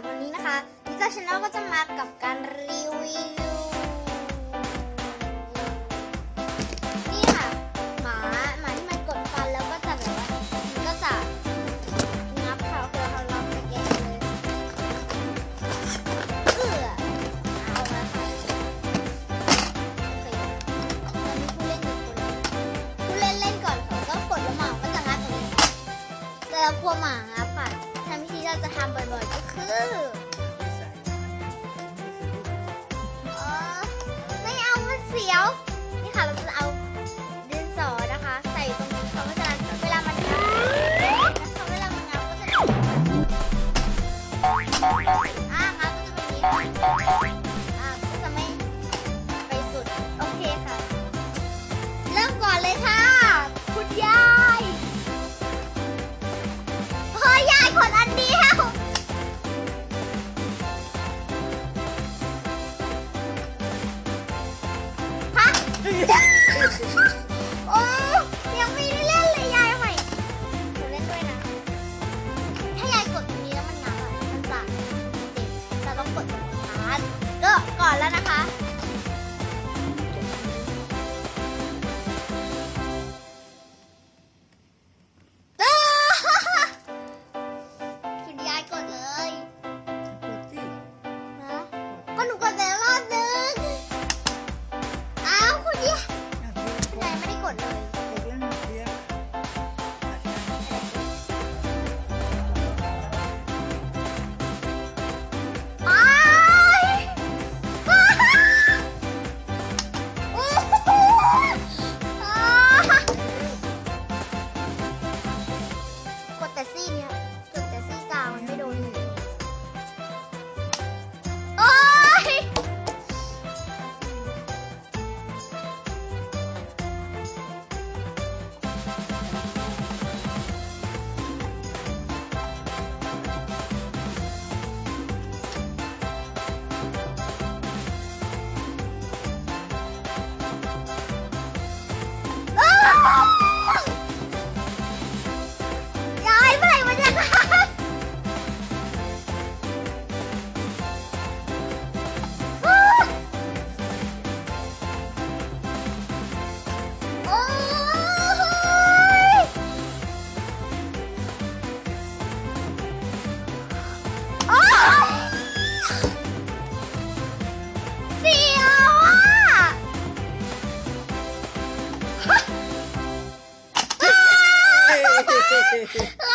วันนี้นะคะลิซ่าชาแนลก็จะมากับการรีวิวนี่ค่ะหมาที่มันกดฟันแล้วก็จะแบบว่ามันก็จะงับเขาคือเขาลองไปแกะเลยเอาละค่ะโอเคตอนนี้ผู้เล่นหนึ่งคนผู้เล่นเล่นก่อนเขาก็กดแล้วหมาก็จะงับตรงนี้แต่เรากลัวหมางับค่ะทำที่เราจะทำบ่อยๆก็คือไม่เอามันเสียวนี่ค่ะเราจะเอาดินสอนะคะใส่ตรงนี้เขาก็จะเวลามันงับนะคะเวลามันงับก็จะงับก็จะเป็นอย่างนี้ก็จะไม่ไปสุดโอเคค่ะเริ่มก่อนเลยค่ะคุณยายเฮ้ยยายขนอันเดียวโอ้ยังไม่ได้เล่นเลยยายใหม่หนูเล่นด้วยนะถ้ายายกดตรงนี้แล้วมันงับอ่ะมันจะติดเราต้องกดตรงนี้ก็ก่อนแล้วนะคะคุณยายกดเลยนะก็หนูกดไปแล้วรอบนึงอ้าวคุณยายไม่ได้กดเลยอ้ายโอ้โหกดแต่ซี่เนี่ยกดแต่ซี่กลางมันไม่โดนเลยโอ้ยยายเมื่อไหร่มันจะงับโอ้ยโอ้ยเสียวอ่ะอ้าว